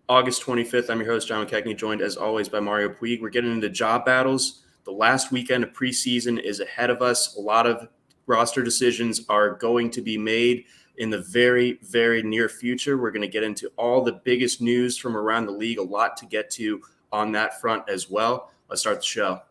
August 25th. I'm your host, John McKechnie, joined as always by Mario Puig. We're getting into job battles. The last weekend of preseason is ahead of us. A lot of roster decisions are going to be made in the very, very near future. We're going to get into all the biggest news from around the league, a lot to get to on that front as well. Let's start the show.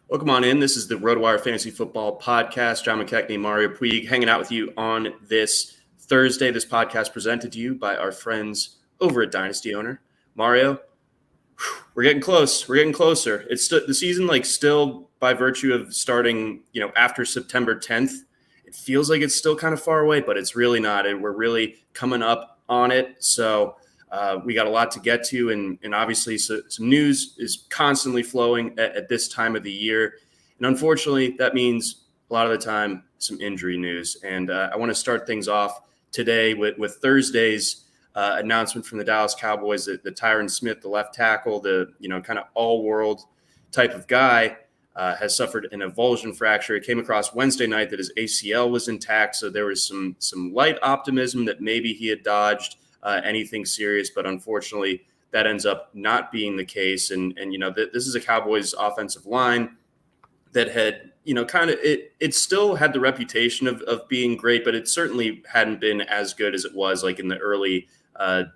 Welcome on in. This is the RotoWire Fantasy Football Podcast. John McKechnie, Mario Puig, hanging out with you on this Thursday. This podcast presented to you by our friends over at Dynasty Owner. Mario, we're getting close. We're getting closer. It's the season, still by virtue of starting, after September 10th. It feels like it's still kind of far away, but it's really not. And we're really coming up on it. So we got a lot to get to, and obviously some news is constantly flowing at this time of the year. And unfortunately, that means a lot of the time some injury news. And I want to start things off today with Thursday's announcement from the Dallas Cowboys that Tyron Smith, the left tackle, the kind of all-world type of guy, has suffered an avulsion fracture. It came across Wednesday night that his ACL was intact, so there was some light optimism that maybe he had dodged anything serious, but unfortunately that ends up not being the case. And this is a Cowboys offensive line that had, it still had the reputation of being great, but it certainly hadn't been as good as it was in the early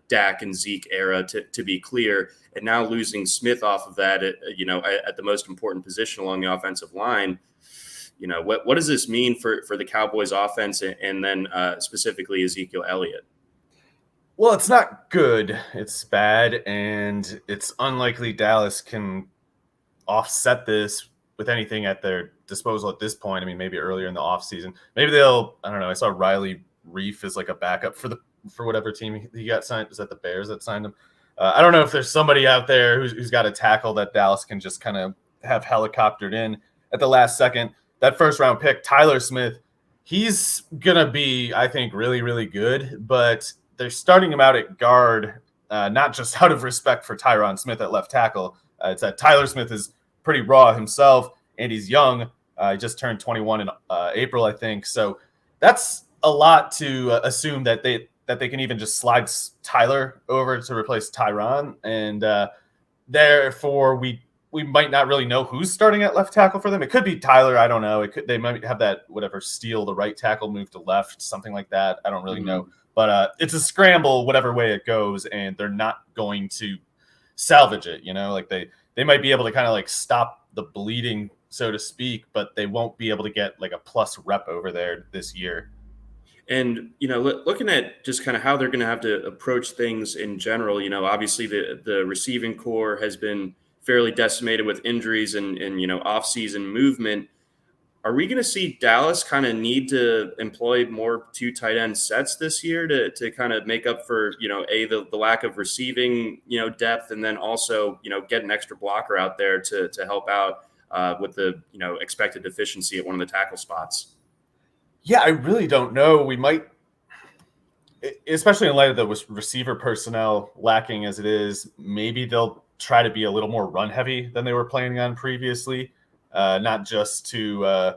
Dak and Zeke era, to be clear. And now losing Smith off of that, at the most important position along the offensive line, what does this mean for the Cowboys offense and then specifically Ezekiel Elliott? Well, it's not good. It's bad, and it's unlikely Dallas can offset this with anything at their disposal at this point. I mean, maybe earlier in the offseason. Maybe they'll, I don't know, I saw Riley Reef as a backup for whatever team he got signed. Was that the Bears that signed him? I don't know if there's somebody out there who's got a tackle that Dallas can just kind of have helicoptered in at the last second. That first-round pick, Tyler Smith, he's going to be, I think, really, really good, but they're starting him out at guard, not just out of respect for Tyron Smith at left tackle. It's that Tyler Smith is pretty raw himself, and he's young. He just turned 21 in April, I think. So that's a lot to assume that they can even just slide Tyler over to replace Tyron, and therefore we might not really know who's starting at left tackle for them. It could be Tyler. I don't know. They might have that Steele, the right tackle, move to left, something like that. I don't really know. But it's a scramble, whatever way it goes, and they're not going to salvage it. They might be able to kind of stop the bleeding, so to speak, but they won't be able to get a plus rep over there this year. And, looking at just kind of how they're going to have to approach things in general, obviously the receiving core has been fairly decimated with injuries and off-season movement. Are we going to see Dallas kind of need to employ more two tight end sets this year to kind of make up for, the lack of receiving, depth, and then also, get an extra blocker out there to help out with the, expected deficiency at one of the tackle spots? Yeah, I really don't know. We might, especially in light of the receiver personnel lacking as it is, maybe they'll try to be a little more run heavy than they were planning on previously. Not just to,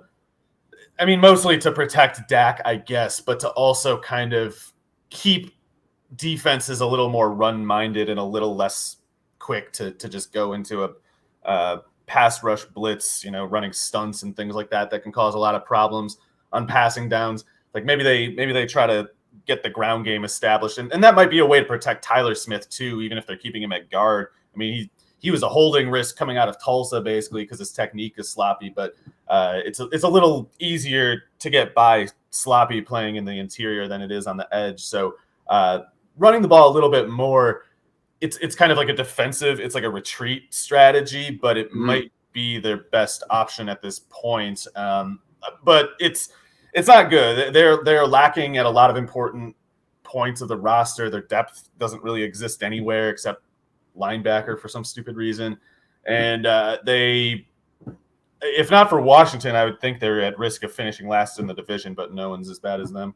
mostly to protect Dak, I guess, but to also kind of keep defenses a little more run-minded and a little less quick to just go into a pass rush blitz, running stunts and things like that can cause a lot of problems on passing downs. Maybe they try to get the ground game established, and that might be a way to protect Tyler Smith too, even if they're keeping him at guard. He was a holding risk coming out of Tulsa, basically, because his technique is sloppy. But it's a little easier to get by sloppy playing in the interior than it is on the edge. So running the ball a little bit more, it's kind of like a defensive, it's like a retreat strategy, but it might be their best option at this point. But it's not good. They're lacking at a lot of important points of the roster. Their depth doesn't really exist anywhere except linebacker for some stupid reason. And they, if not for Washington, I would think they're at risk of finishing last in the division, but no one's as bad as them.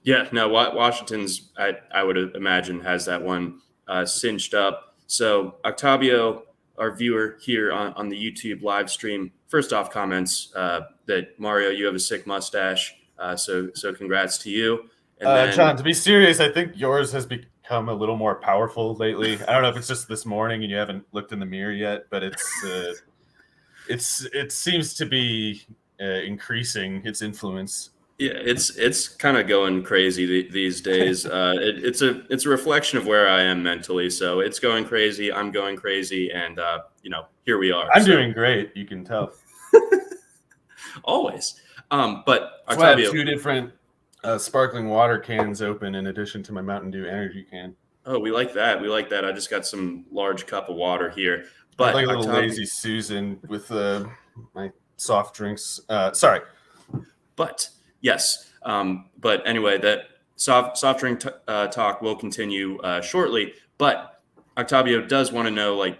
Yeah, no, Washington's, I would imagine, has that one cinched up. So Octavio, our viewer here on the YouTube live stream, first off comments that Mario, you have a sick mustache. So congrats to you. And then, John, to be serious, I think yours has become a little more powerful lately. I don't know if it's just this morning and you haven't looked in the mirror yet, but it seems to be increasing its influence. Yeah, it's kind of going crazy these days. It's a reflection of where I am mentally. So it's going crazy. I'm going crazy, and here we are. I'm doing great. You can tell. Always. But That's why I have 2 different sparkling water cans open in addition to my Mountain Dew energy can. Oh, we like that. I just got some large cup of water here. But like a little lazy Susan with my soft drinks. Sorry. But yes. But anyway, that soft drink talk will continue shortly. But Octavio does want to know, like,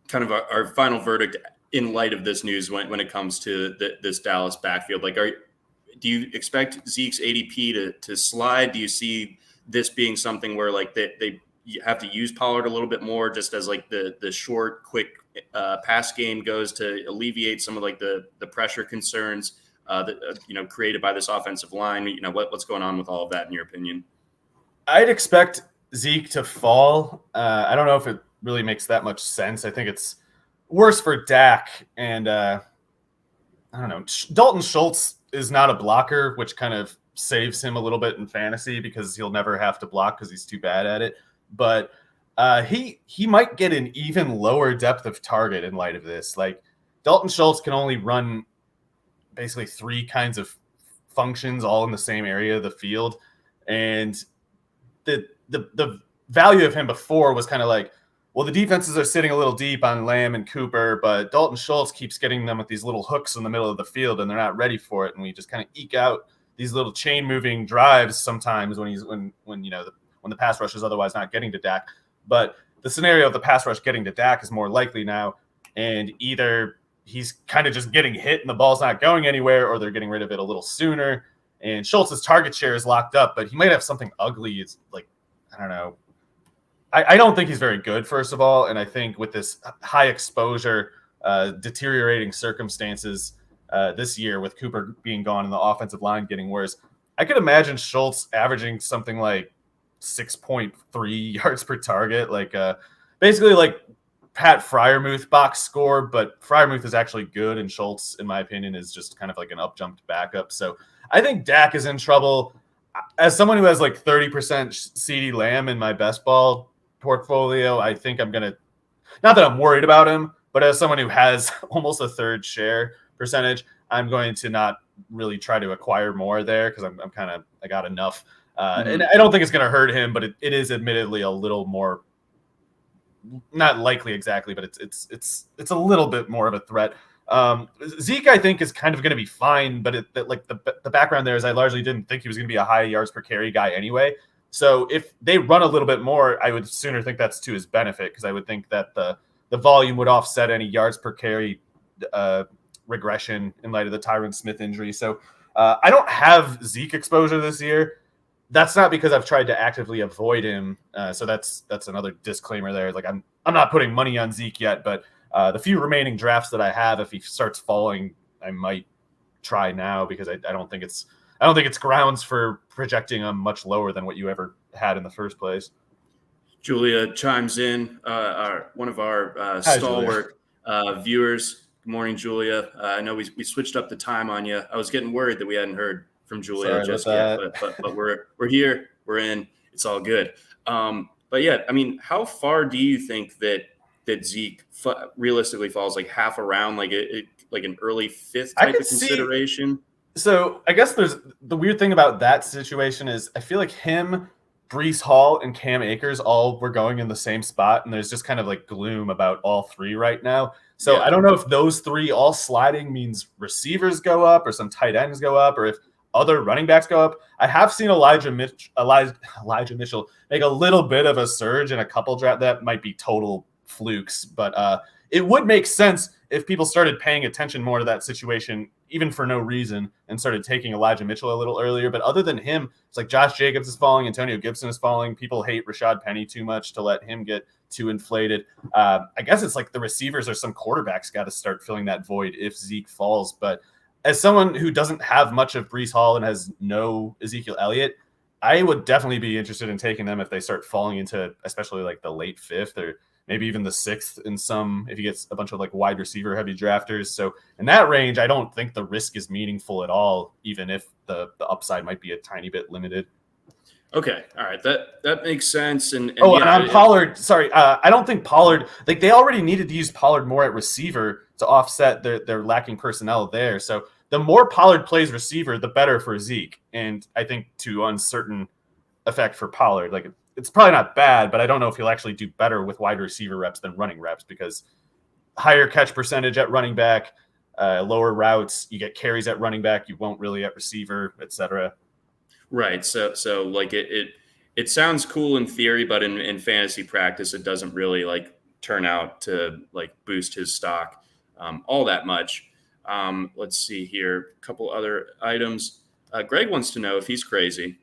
kind of our final verdict in light of this news when it comes to this Dallas backfield. Like, do you expect Zeke's ADP to slide? Do you see this being something where, like, they have to use Pollard a little bit more, just as, like, the short, quick pass game goes to alleviate some of, like, the pressure concerns that created by this offensive line? What's going on with all of that in your opinion? I'd expect Zeke to fall. I don't know if it really makes that much sense. I think it's worse for Dak, and I don't know. Dalton Schultz is not a blocker, which kind of saves him a little bit in fantasy because he'll never have to block because he's too bad at it. But he might get an even lower depth of target in light of this. Like, Dalton Schultz can only run basically 3 kinds of functions all in the same area of the field, and the value of him before was kind of like, well, the defenses are sitting a little deep on Lamb and Cooper, but Dalton Schultz keeps getting them with these little hooks in the middle of the field, and they're not ready for it. And we just kind of eke out these little chain moving drives sometimes when the pass rush is otherwise not getting to Dak. But the scenario of the pass rush getting to Dak is more likely now, and either he's kind of just getting hit and the ball's not going anywhere, or they're getting rid of it a little sooner. And Schultz's target share is locked up, but he might have something ugly. It's like, I don't know. I don't think he's very good, first of all. And I think with this high exposure, deteriorating circumstances this year with Cooper being gone and the offensive line getting worse, I could imagine Schultz averaging something like 6.3 yards per target, like basically like Pat Freiermuth box score, but Freiermuth is actually good, and Schultz, in my opinion, is just kind of like an up-jumped backup. So I think Dak is in trouble. As someone who has like 30% CeeDee Lamb in my best ball portfolio, I think I'm going to, not that I'm worried about him, but as someone who has almost a third share percentage, I'm going to not really try to acquire more there because I got enough. And I don't think it's going to hurt him, but it is admittedly a little more, not likely exactly, but it's a little bit more of a threat. Zeke, I think, is kind of going to be fine, but the background there is I largely didn't think he was going to be a high yards per carry guy anyway. So if they run a little bit more, I would sooner think that's to his benefit, because I would think that the volume would offset any yards per carry regression in light of the Tyron Smith injury. So I don't have Zeke exposure this year. That's not because I've tried to actively avoid him. So that's another disclaimer there. Like, I'm not putting money on Zeke yet, but the few remaining drafts that I have, if he starts falling, I might try now, because I don't think it's grounds for projecting him much lower than what you ever had in the first place. Julia chimes in, one of our stalwart viewers. Good morning, Julia. I know we switched up the time on you. I was getting worried that we hadn't heard from Julia just yet, but we're here, we're in. It's all good. But yeah, I mean, how far do you think that Zeke realistically falls? Like half a round, like an early fifth type of consideration? So I guess there's the weird thing about that situation is I feel like him, Breece Hall, and Cam Akers all were going in the same spot, and there's just kind of like gloom about all three right now. So yeah. I don't know if those three all sliding means receivers go up or some tight ends go up, or if other running backs go up. I have seen Elijah Mitchell make a little bit of a surge in a couple draft. That might be total flukes, but it would make sense if people started paying attention more to that situation, even for no reason, and started taking Elijah Mitchell a little earlier. But other than him, it's like Josh Jacobs is falling, Antonio Gibson is falling. People hate Rashad Penny too much to let him get too inflated. I guess it's like the receivers or some quarterbacks got to start filling that void if Zeke falls. But as someone who doesn't have much of Breece Hall and has no Ezekiel Elliott, I would definitely be interested in taking them if they start falling into especially like the late 5th or maybe even the 6th in some, if he gets a bunch of like wide receiver heavy drafters. So in that range, I don't think the risk is meaningful at all, even if the upside might be a tiny bit limited. Okay. All right. That makes sense. And and on Pollard, sorry, I don't think Pollard, like they already needed to use Pollard more at receiver to offset their lacking personnel there. So the more Pollard plays receiver, the better for Zeke. And I think to uncertain effect for Pollard, like it's probably not bad, but I don't know if he'll actually do better with wide receiver reps than running reps, because higher catch percentage at running back, lower routes, you get carries at running back, you won't really at receiver, etc. Right. So like it sounds cool in theory, but in fantasy practice, it doesn't really like turn out to like boost his stock all that much. Let's see here. A couple other items. Greg wants to know if he's crazy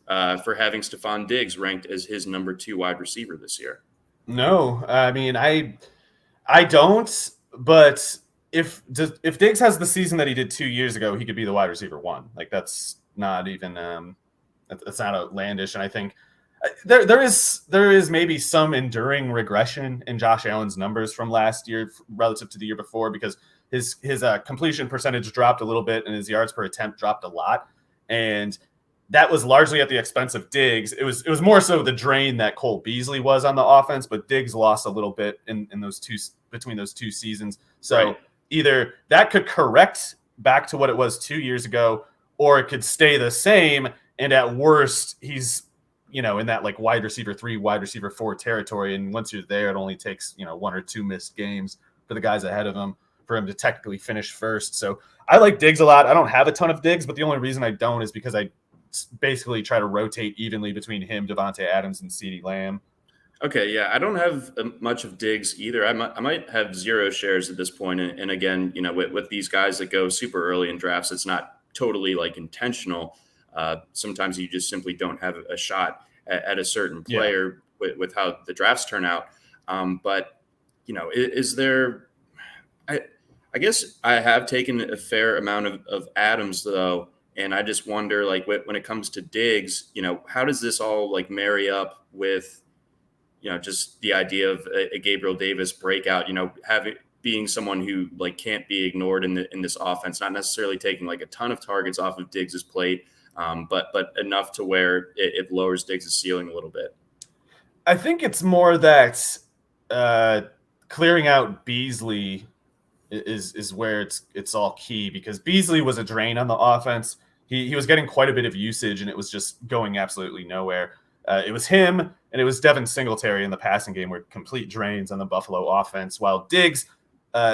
for having Stephon Diggs ranked as his number 2 wide receiver this year. No, I mean, I don't, but if Diggs has the season that he did 2 years ago, he could be the wide receiver 1. Like that's not even that's not outlandish. And I think there is maybe some enduring regression in Josh Allen's numbers from last year relative to the year before, because his completion percentage dropped a little bit and his yards per attempt dropped a lot, and that was largely at the expense of Diggs. It was more so the drain that Cole Beasley was on the offense, but Diggs lost a little bit in those two, between those 2 seasons. So right. Either that could correct back to what it was 2 years ago, or it could stay the same. And at worst, he's, in that like wide receiver 3, wide receiver 4 territory. And once you're there, it only takes, 1 or 2 missed games for the guys ahead of him for him to technically finish first. So I like Diggs a lot. I don't have a ton of Diggs, but the only reason I don't is because I basically try to rotate evenly between him, Devontae Adams, and CeeDee Lamb. Okay, yeah, I don't have much of Diggs either. I might have 0 shares at this point. And again, with these guys that go super early in drafts, it's not totally like intentional. Sometimes you just simply don't have a shot at a certain player with how the drafts turn out. But is there? I guess I have taken a fair amount of Adams though, and I just wonder, like, when it comes to Diggs, how does this all like marry up with, just the idea of a Gabriel Davis breakout? Being someone who like can't be ignored in this offense, not necessarily taking like a ton of targets off of Diggs' plate, but enough to where it lowers Diggs' ceiling a little bit. I think it's more that clearing out Beasley is where it's all key, because Beasley was a drain on the offense. He was getting quite a bit of usage, and it was just going absolutely nowhere. It was him, and it was Devin Singletary in the passing game were complete drains on the Buffalo offense, while Diggs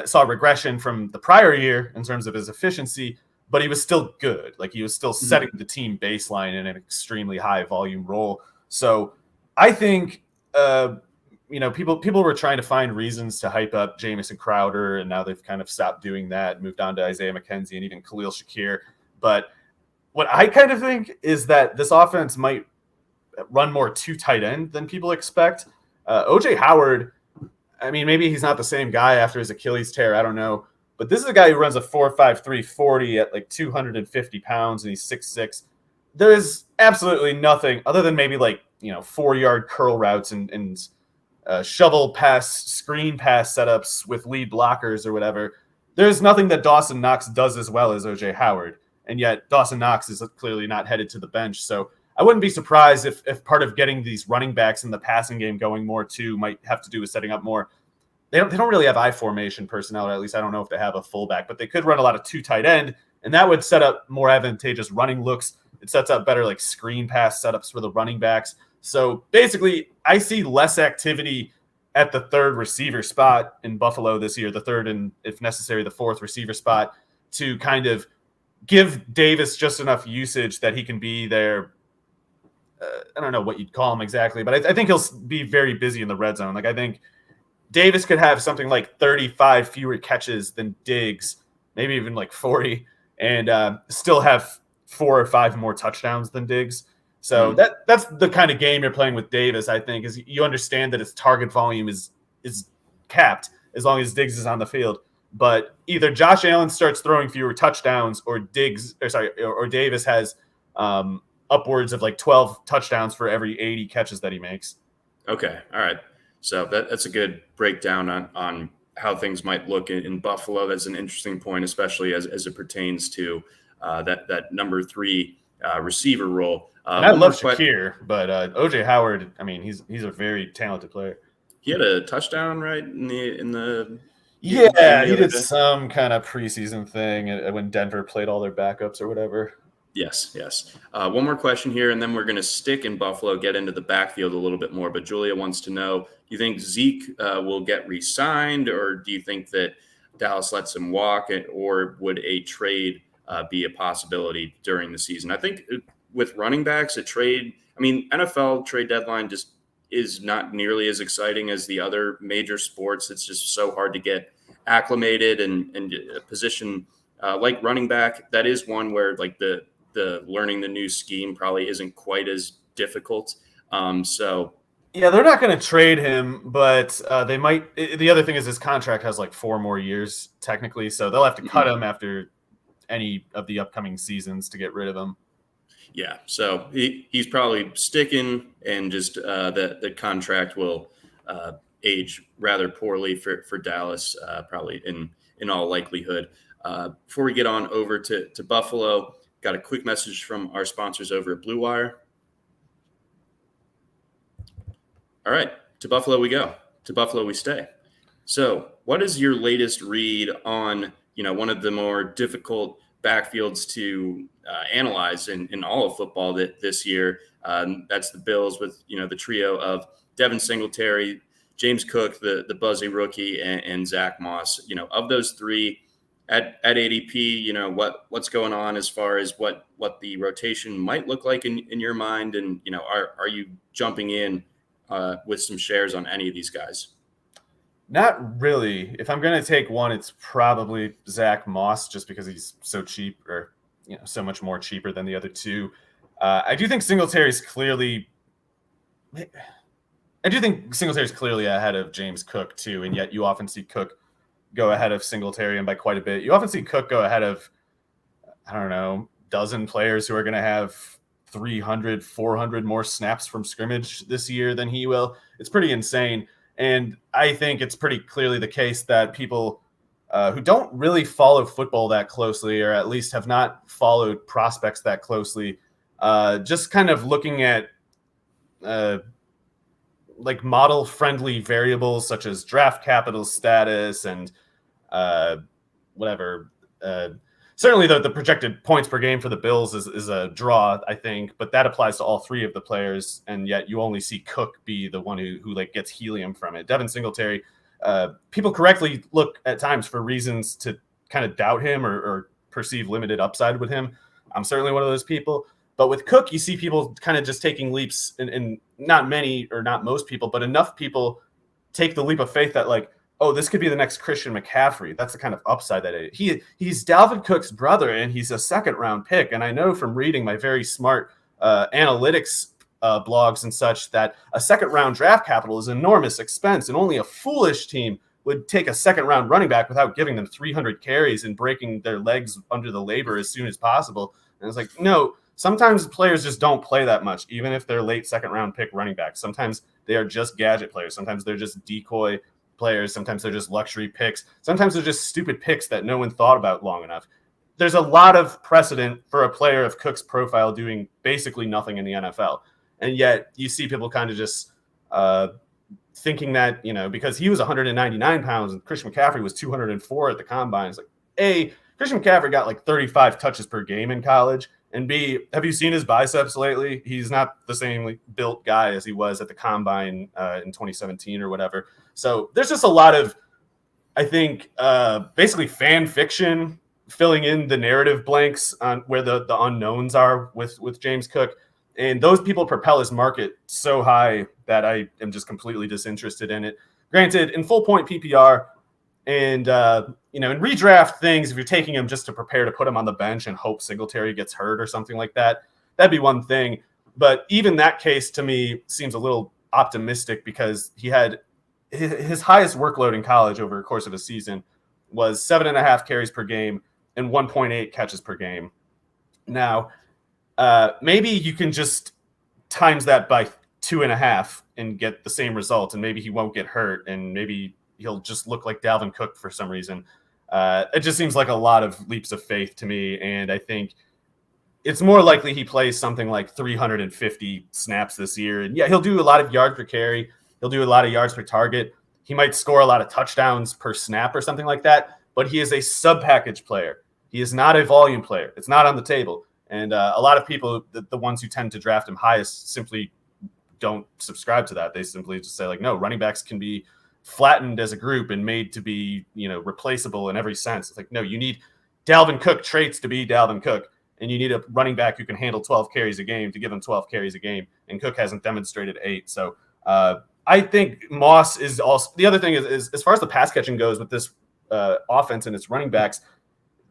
saw regression from the prior year in terms of his efficiency, but he was still good. Like he was still setting the team baseline in an extremely high volume role. So I think, people were trying to find reasons to hype up Jamison Crowder, and now they've kind of stopped doing that, moved on to Isaiah McKenzie and even Khalil Shakir. But what I kind of think is that this offense might run more 2 tight end than people expect. OJ Howard, I mean, maybe he's not the same guy after his Achilles tear. I don't know. But this is a guy who runs a 4.53 40 at like 250 pounds, and he's 6'6". There is absolutely nothing other than maybe like, 4-yard curl routes and shovel pass, screen pass setups with lead blockers or whatever. There's nothing that Dawson Knox does as well as OJ Howard. And yet Dawson Knox is clearly not headed to the bench. So I wouldn't be surprised if part of getting these running backs in the passing game going more too might have to do with setting up more. They don't really have I formation personnel, or at least I don't know if they have a fullback, but they could run a lot of 2 tight end, and that would set up more advantageous running looks. It sets up better like screen pass setups for the running backs. So basically, I see less activity at the 3rd receiver spot in Buffalo this year, the 3rd and, if necessary, the 4th receiver spot, to kind of give Davis just enough usage that he can be there. I don't know what you'd call him exactly, but I think he'll be very busy in the red zone. Like I think Davis could have something like 35 fewer catches than Diggs, maybe even like 40, and still have 4 or 5 more touchdowns than Diggs. So that's the kind of game you're playing with Davis, I think, is you understand that his target volume is capped as long as Diggs is on the field. But either Josh Allen starts throwing fewer touchdowns, or Davis has upwards of like 12 touchdowns for every 80 catches that he makes. Okay, all right. So that's a good breakdown on how things might look in Buffalo. That's an interesting point, especially as it pertains to that number 3 receiver role. I love Shakir, but OJ Howard, I mean, he's a very talented player. He had a touchdown, right, in the yeah, he did some kind of preseason thing when Denver played all their backups or whatever. Yes. One more question here, and then we're going to stick in Buffalo, get into the backfield a little bit more. But Julia wants to know, do you think Zeke will get re-signed, or do you think that Dallas lets him walk, or would a trade be a possibility during the season? I think with running backs, a trade, I mean, NFL trade deadline just is not nearly as exciting as the other major sports. It's just so hard to get acclimated, and a position like running back, that is one where like the learning the new scheme probably isn't quite as difficult. So yeah, they're not going to trade him, but they might. The other thing is his contract has like 4 more years technically, so they'll have to cut him after any of the upcoming seasons to get rid of him. Yeah, so he's probably sticking, and just the contract will age rather poorly for Dallas, probably in all likelihood. Before we get on over to Buffalo, got a quick message from our sponsors over at Blue Wire. All right, to Buffalo we go. To Buffalo we stay. So what is your latest read on, one of the more difficult backfields to analyze in all of football this year? That's the Bills with, the trio of Devin Singletary, James Cook, the buzzy rookie, and Zach Moss. Of those 3 at ADP, what's going on as far as what the rotation might look like in your mind, and are you jumping in with some shares on any of these guys? Not really. If I'm going to take one, it's probably Zach Moss, just because he's so cheap, or so much more cheaper than the other 2. I do think Singletary's clearly ahead of James Cook too, and yet you often see Cook go ahead of Singletary, and by quite a bit. You often see Cook go ahead of, I don't know, dozen players who are going to have 300, 400 more snaps from scrimmage this year than he will. It's pretty insane. And I think it's pretty clearly the case that people who don't really follow football that closely, or at least have not followed prospects that closely, just kind of looking at like model-friendly variables such as draft capital status and whatever. Certainly the projected points per game for the Bills is a draw, I think, but that applies to all 3 of the players, and yet you only see Cook be the one who like gets helium from it. Devin Singletary, people correctly look at times for reasons to kind of doubt him or perceive limited upside with him. I'm certainly one of those people. But with Cook, you see people kind of just taking leaps, and not many, or not most people, but enough people take the leap of faith that like, oh, this could be the next Christian McCaffrey. That's the kind of upside that it is. He's Dalvin Cook's brother, and he's a 2nd-round pick. And I know from reading my very smart analytics blogs and such that a 2nd-round draft capital is enormous expense, and only a foolish team would take a 2nd-round running back without giving them 300 carries and breaking their legs under the labor as soon as possible. And it's like, no, sometimes players just don't play that much, even if they're late 2nd-round pick running backs. Sometimes they are just gadget players. Sometimes they're just decoy players. Sometimes they're just luxury picks. Sometimes they're just stupid picks that no one thought about long enough. There's a lot of precedent for a player of Cook's profile doing basically nothing in the NFL. And yet you see people kind of just thinking that, because he was 199 pounds and Christian McCaffrey was 204 at the combine. It's like, A, Christian McCaffrey got like 35 touches per game in college. And B, have you seen his biceps lately? He's not the same built guy as he was at the combine in 2017 or whatever. So there's just a lot of, I think, basically fan fiction filling in the narrative blanks on where the unknowns are with James Cook. And those people propel his market so high that I am just completely disinterested in it. Granted, in full point PPR and in redraft things, if you're taking him just to prepare to put him on the bench and hope Singletary gets hurt or something like that, that'd be one thing. But even that case to me seems a little optimistic because he had his highest workload in college over the course of a season was 7.5 carries per game and 1.8 catches per game. Now, maybe you can just times that by 2.5 and get the same result, and maybe he won't get hurt, and maybe he'll just look like Dalvin Cook for some reason. It just seems like a lot of leaps of faith to me, and I think it's more likely he plays something like 350 snaps this year. And yeah, he'll do a lot of yards per carry. He'll do a lot of yards per target. He might score a lot of touchdowns per snap or something like that, but he is a sub-package player. He is not a volume player. It's not on the table. And a lot of people, the ones who tend to draft him highest, simply don't subscribe to that. They simply just say, like, no, running backs can be flattened as a group and made to be, replaceable in every sense. It's like, no, you need Dalvin Cook traits to be Dalvin Cook, and you need a running back who can handle 12 carries a game to give him 12 carries a game. And Cook hasn't demonstrated 8. So I think Moss is also – the other thing is as far as the pass catching goes with this offense and its running backs,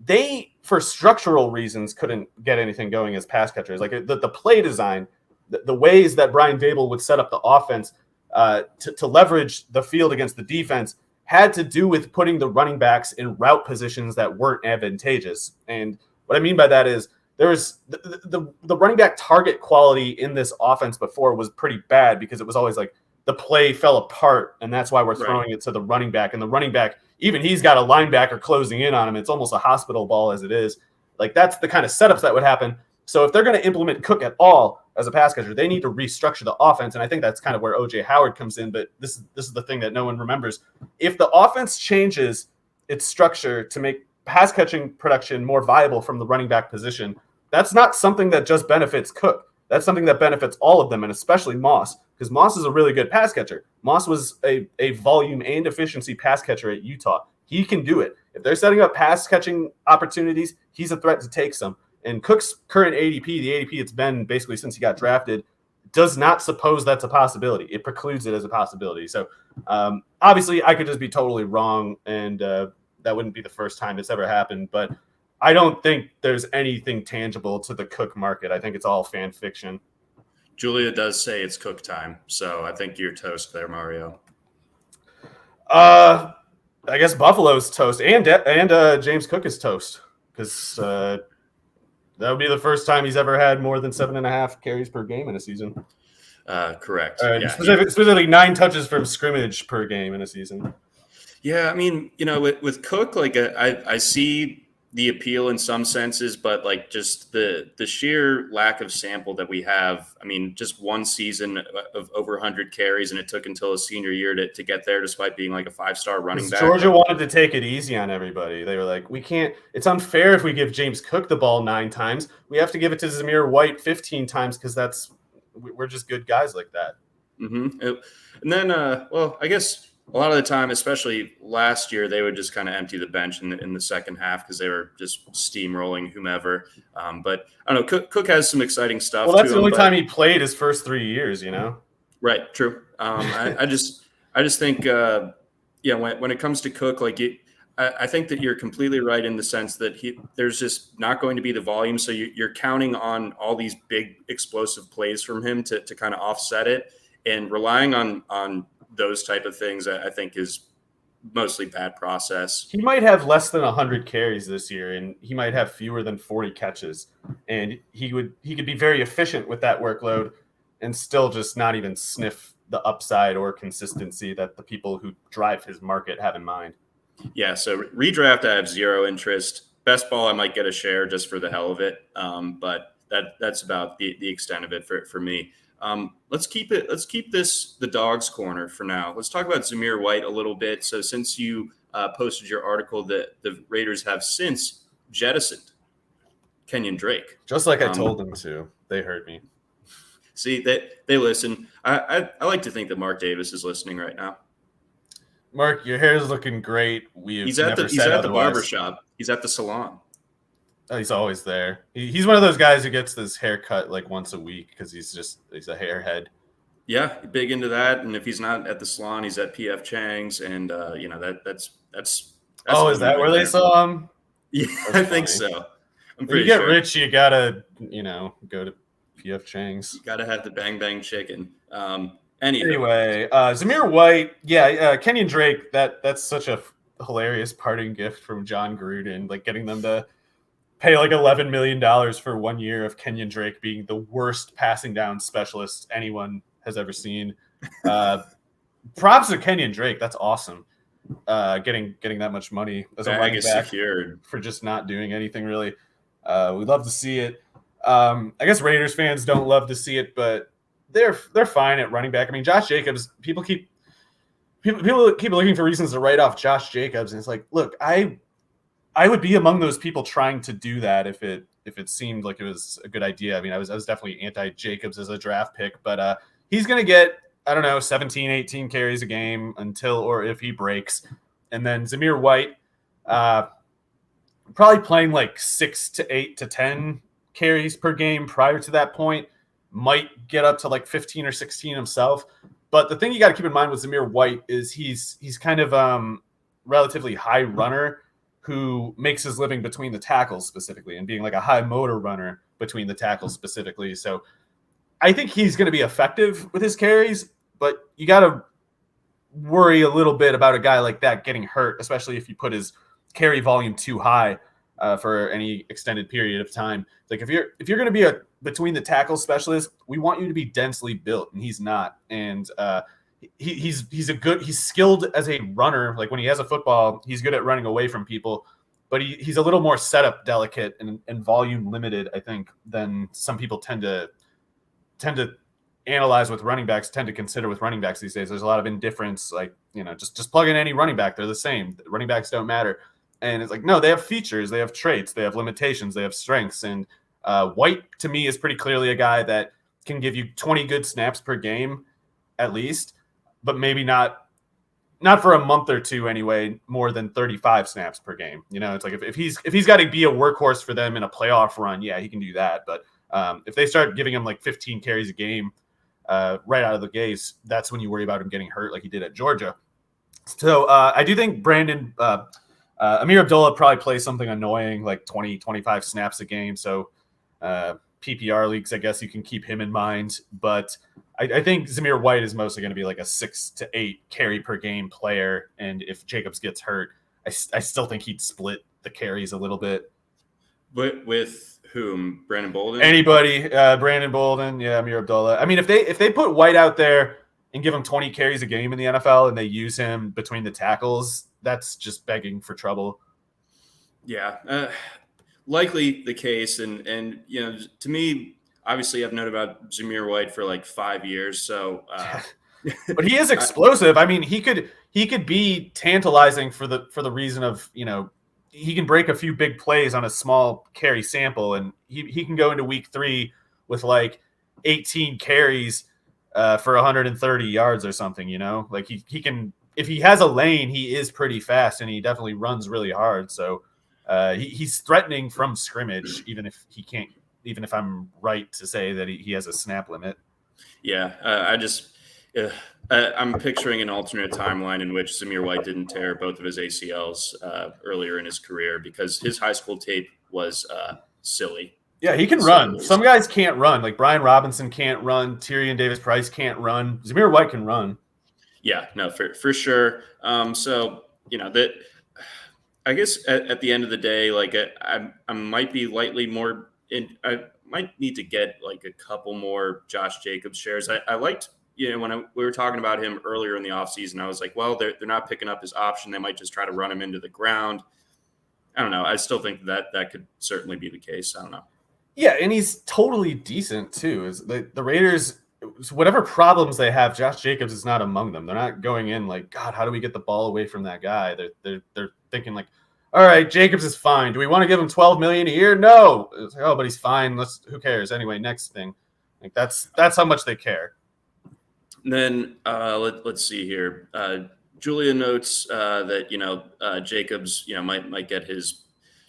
they, for structural reasons, couldn't get anything going as pass catchers. Like the play design, the ways that Brian Dable would set up the offense to leverage the field against the defense had to do with putting the running backs in route positions that weren't advantageous. And what I mean by that is there's the running back target quality in this offense before was pretty bad because it was always like the play fell apart, and that's why we're throwing it to the running back. And the running back, even he's got a linebacker closing in on him. It's almost a hospital ball as it is. Like, that's the kind of setups that would happen. So if they're going to implement Cook at all as a pass catcher, they need to restructure the offense. And I think that's kind of where O.J. Howard comes in. But this is the thing that no one remembers. If the offense changes its structure to make pass catching production more viable from the running back position, that's not something that just benefits Cook. That's something that benefits all of them, and especially Moss, because Moss is a really good pass catcher. Moss was a volume and efficiency pass catcher at Utah. He can do it. If they're setting up pass catching opportunities, he's a threat to take some. And Cook's current ADP, the ADP it's been basically since he got drafted, does not suppose that's a possibility. It precludes it as a possibility. So obviously I could just be totally wrong, and that wouldn't be the first time it's ever happened. But I don't think there's anything tangible to the Cook market. I think it's all fan fiction. Julia does say it's Cook time, so I think you're toast there, Mario. I guess Buffalo's toast, and James Cook is toast, because that would be the first time he's ever had more than 7.5 carries per game in a season. Correct. Yeah. Specifically 9 touches from scrimmage per game in a season. Yeah, I mean, with Cook, like I see the appeal in some senses, but like just the sheer lack of sample that we have. I mean, just one season of over 100 carries, and it took until his senior year to get there, despite being like a 5-star running back. Georgia wanted to take it easy on everybody. They were like, it's unfair if we give James Cook the ball 9 times. We have to give it to Zamir White 15 times because we're just good guys like that. Mm-hmm. And then, I guess a lot of the time, especially last year, they would just kind of empty the bench in the second half because they were just steamrolling whomever. But I don't know. Cook has some exciting stuff. Well, that's the only time he played his first 3 years, Right. True. I just think, when it comes to Cook, I think that you're completely right in the sense that there's just not going to be the volume. So you're counting on all these big explosive plays from him to kind of offset it, and relying on those type of things, I think, is mostly bad process. He might have less than 100 carries this year, and he might have fewer than 40 catches, and he could be very efficient with that workload and still just not even sniff the upside or consistency that the people who drive his market have in mind. Yeah, so redraft, I have zero interest. Best ball, I might get a share just for the hell of it, but that's about the extent of it for me. Let's keep this the dog's corner for now. Let's talk about Zamir White a little bit. So since you posted your article, that the Raiders have since jettisoned Kenyon Drake. Just like I told them to. They heard me. See, they listen. I like to think that Mark Davis is listening right now. Mark, your hair is looking great. He's at the barbershop. He's at the salon. Oh, he's always there. He's one of those guys who gets this haircut like once a week because he's a hairhead. Yeah, big into that. And if he's not at the salon, he's at PF Chang's, and that's Oh, the is one that right where they there. saw him? Yeah, That's I think funny. so. I'm When you pretty get sure. rich, you gotta, go to PF You Chang's. gotta have the bang bang chicken. Anywho, Anyway, Zamir White, yeah, Kenyon Drake. That's such a hilarious parting gift from John Gruden, like getting them to pay like $11 million for 1 year of Kenyon Drake being the worst passing down specialist anyone has ever seen. Uh, Props to Kenyon Drake. That's awesome. Getting that much money as a bag running is back secured. for just not doing anything really. We'd love to see it. I guess Raiders fans don't love to see it, but they're fine at running back. I mean, Josh Jacobs. People keep looking for reasons to write off Josh Jacobs, and it's like, look, I would be among those people trying to do that if it seemed like it was a good idea. I mean, I was definitely anti Jacobs as a draft pick, but he's going to get, I don't know, 17, 18 carries a game until or if he breaks. And then Zamir White, probably playing like 6 to 8 to 10 carries per game prior to that point, might get up to like 15 or 16 himself. But the thing you got to keep in mind with Zamir White is he's kind of relatively high runner who makes his living between the tackles specifically and being like a high motor runner between the tackles specifically. So I think he's going to be effective with his carries, but you got to worry a little bit about a guy like that getting hurt, especially if you put his carry volume too high for any extended period of time. Like if you're going to be a between the tackle specialist, we want you to be densely built, and he's not. And he's skilled as a runner. Like when he has a football, he's good at running away from people, but he's a little more setup delicate and volume limited, I think, than some people tend to analyze with running backs, tend to consider with running backs these days. There's a lot of indifference, like, just plug in any running back. They're the same. Running backs don't matter. And it's like, no, they have features, they have traits, they have limitations, they have strengths. And White, to me, is pretty clearly a guy that can give you 20 good snaps per game, at least, but maybe not for a month or two anyway, more than 35 snaps per game. It's like if he's got to be a workhorse for them in a playoff run, yeah, he can do that. But if they start giving him like 15 carries a game right out of the gates, that's when you worry about him getting hurt like he did at Georgia. So I do think Amir Abdullah probably plays something annoying like 20, 25 snaps a game. So PPR leagues, I guess you can keep him in mind. But I think Zamir White is mostly going to be like a 6 to 8 carry per game player. And if Jacobs gets hurt, I still think he'd split the carries a little bit. With whom? Brandon Bouldin? Anybody, Brandon Bouldin, yeah, Amir Abdullah. I mean, if they put White out there and give him 20 carries a game in the NFL and they use him between the tackles, that's just begging for trouble. Yeah, likely the case. And to me, obviously, I've known about Zamir White for like 5 years. So, but he is explosive. I mean, he could be tantalizing for the reason of, he can break a few big plays on a small carry sample, and he can go into week 3 with like 18 carries for 130 yards or something. Like he can, if he has a lane, he is pretty fast, and he definitely runs really hard. So he's threatening from scrimmage, even if I'm right to say that he has a snap limit. Yeah, I'm picturing an alternate timeline in which Zamir White didn't tear both of his ACLs earlier in his career because his high school tape was silly. Yeah, he can run. Some guys can't run. Like Brian Robinson can't run. Tyrion Davis-Price can't run. Zamir White can run. Yeah, no, for sure. So, that I guess at the end of the day, like I might be lightly more in. I might need to get like a couple more Josh Jacobs shares. I liked, when we were talking about him earlier in the offseason, I was like, well, they're not picking up his option. They might just try to run him into the ground. I don't know. I still think that could certainly be the case. I don't know. Yeah, and he's totally decent too. Is the Raiders, whatever problems they have, Josh Jacobs is not among them. They're not going in like, God, how do we get the ball away from that guy? They're thinking like, all right, Jacobs is fine. Do we want to give him $12 million a year? No. It's like, oh, but he's fine. Who cares? Anyway, next thing. Like that's how much they care. And then let's see here. Julia notes that Jacobs might get his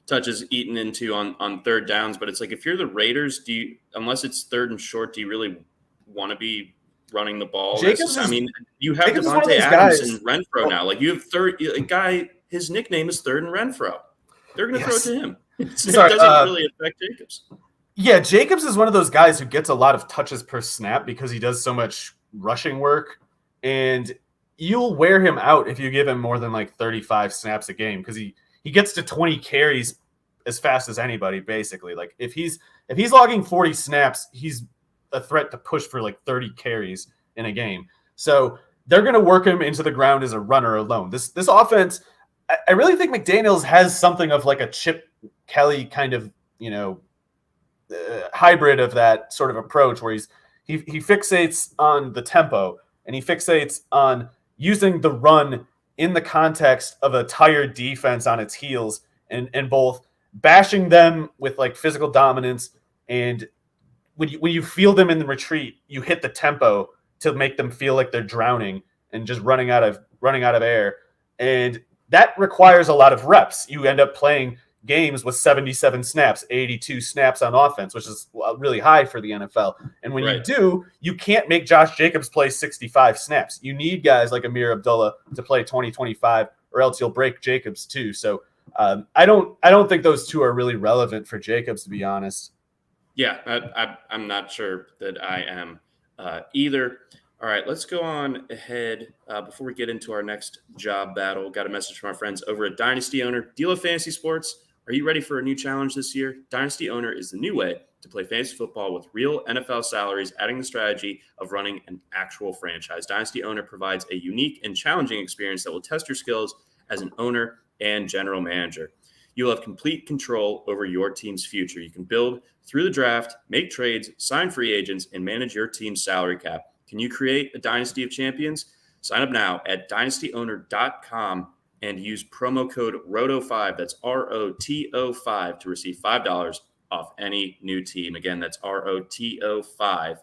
touches eaten into on third downs, but it's like if you're the Raiders, unless it's third and short, do you really want to be running the ball. Jacobs I mean, you have Jacobs is one of Devontae those Adams guys. and Renfro now. Like you have a guy. His nickname is Third and Renfro. They're going to throw it to him. It doesn't really affect Jacobs. Yeah, Jacobs is one of those guys who gets a lot of touches per snap because he does so much rushing work, and you'll wear him out if you give him more than like 35 snaps a game because he gets to 20 carries as fast as anybody, basically. Like if he's logging 40 snaps, he's a threat to push for like 30 carries in a game. So they're going to work him into the ground as a runner alone. This offense, I really think McDaniels has something of like a Chip Kelly kind of, hybrid of that sort of approach where he fixates on the tempo and he fixates on using the run in the context of a tired defense on its heels and both bashing them with like physical dominance, and when you feel them in the retreat, you hit the tempo to make them feel like they're drowning and just running out of air, and that requires a lot of reps. You end up playing games with 77 snaps, 82 snaps on offense, which is really high for the NFL. And when you do, you can't make Josh Jacobs play 65 snaps. You need guys like Amir Abdullah to play 20, 25, or else you'll break Jacobs too. So I don't think those two are really relevant for Jacobs, to be honest. Yeah, I'm not sure that I am either. All right, let's go on ahead before we get into our next job battle. Got a message from our friends over at Dynasty Owner. Deal of Fantasy Sports. Are you ready for a new challenge this year? Dynasty Owner is the new way to play fantasy football with real NFL salaries, adding the strategy of running an actual franchise. Dynasty Owner provides a unique and challenging experience that will test your skills as an owner and general manager. You'll have complete control over your team's future. You can build through the draft, make trades, sign free agents, and manage your team's salary cap. Can you create a dynasty of champions? Sign up now at dynastyowner.com and use promo code ROTO5, that's ROTO5, to receive $5 off any new team. Again, that's ROTO5.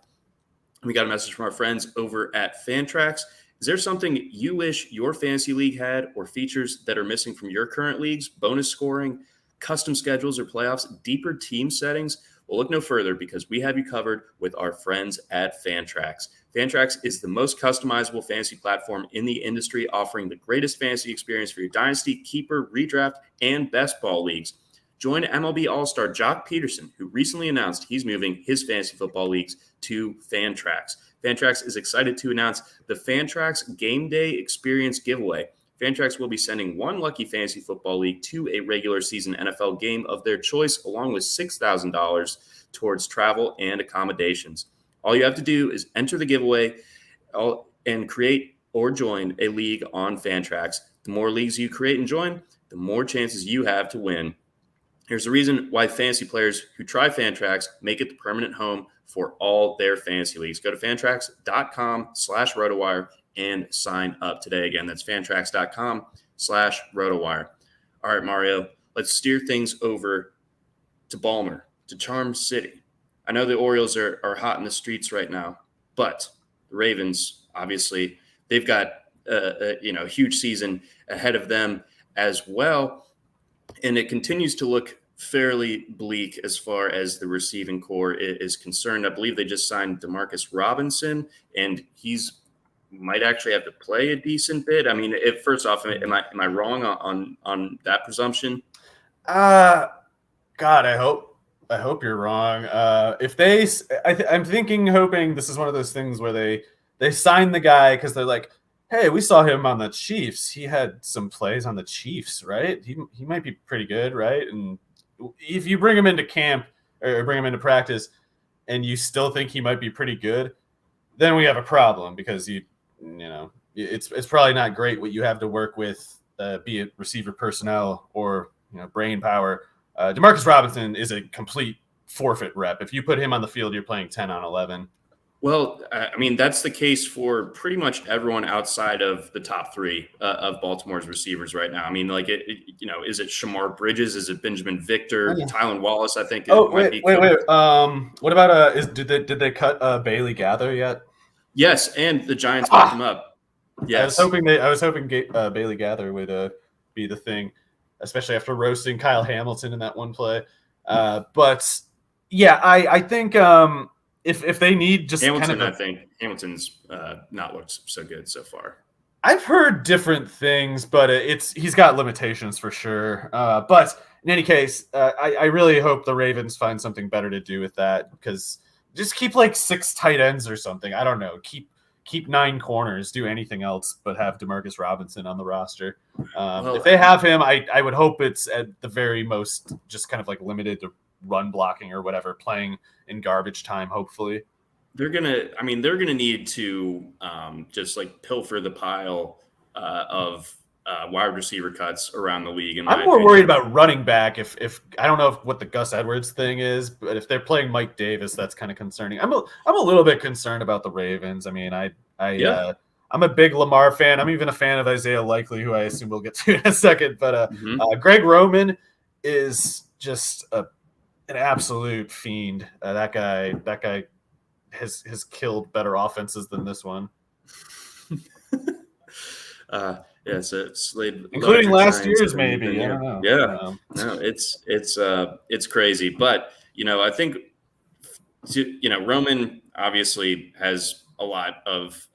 We got a message from our friends over at Fantrax. Is there something you wish your fantasy league had or features that are missing from your current leagues? Bonus scoring, custom schedules or playoffs, deeper team settings? Well, look no further because we have you covered with our friends at Fantrax. Fantrax is the most customizable fantasy platform in the industry, offering the greatest fantasy experience for your dynasty, keeper, redraft, and best ball leagues. Join MLB All-Star Jock Peterson, who recently announced he's moving his fantasy football leagues to Fantrax. Fantrax is excited to announce the Fantrax Game Day Experience giveaway. Fantrax will be sending one lucky fantasy football league to a regular season NFL game of their choice, along with $6,000 towards travel and accommodations. All you have to do is enter the giveaway and create or join a league on Fantrax. The more leagues you create and join, the more chances you have to win. Here's the reason why fantasy players who try Fantrax make it the permanent home for all their fantasy leagues. Go to fantrax.com/RotoWire and sign up today. Again, that's fantrax.com/RotoWire. All right, Mario, let's steer things over to Balmer, to Charm City. I know the Orioles are hot in the streets right now, but the Ravens, obviously, they've got a huge season ahead of them as well. And it continues to look fairly bleak as far as the receiving core is concerned. I believe they just signed Demarcus Robinson, and he's might actually have to play a decent bit. I mean, first off, am I wrong on that presumption? God, I hope you're wrong. If they, I'm hoping this is one of those things where they sign the guy because they're like, hey, we saw him on the Chiefs. He had some plays on the Chiefs, right? He might be pretty good, right? And if you bring him into camp or bring him into practice and you still think he might be pretty good, then we have a problem because it's probably not great what you have to work with, be it receiver personnel or brain power. Demarcus Robinson is a complete forfeit rep. If you put him on the field, you're playing 10 on 11. Well, I mean, that's the case for pretty much everyone outside of the top three of Baltimore's receivers right now. I mean, like, is it Shamar Bridges? Is it Benjamin Victor? Yeah. Tylan Wallace, I think. Wait. What about did they cut Bailey Gather yet? Yes, and the Giants picked him up. Yes, I was hoping Bailey Gather would be the thing, especially after roasting Kyle Hamilton in that one play. But yeah, I think if they need just Hamilton, kind of I think Hamilton's not looked so good so far. I've heard different things, but he's got limitations for sure. But in any case, I really hope the Ravens find something better to do with that, because just keep like 6 tight ends or something. I don't know. Keep 9 corners. Do anything else but have Demarcus Robinson on the roster. If they have him, I would hope it's at the very most just kind of like limited to run blocking or whatever, playing in garbage time, hopefully. They're gonna need to just like pilfer the pile of wide receiver cuts around the league. I'm more worried about running back. If I don't know what the Gus Edwards thing is, but if they're playing Mike Davis, that's kind of concerning. I'm a little bit concerned about the Ravens. I mean, I'm a big Lamar fan. I'm even a fan of Isaiah Likely, who I assume we'll get to in a second. But Greg Roman is just an absolute fiend. That guy has killed better offenses than this one. Yeah, so it's including last year's, maybe. I don't know. Yeah, no, it's crazy, but I think Roman obviously has a lot of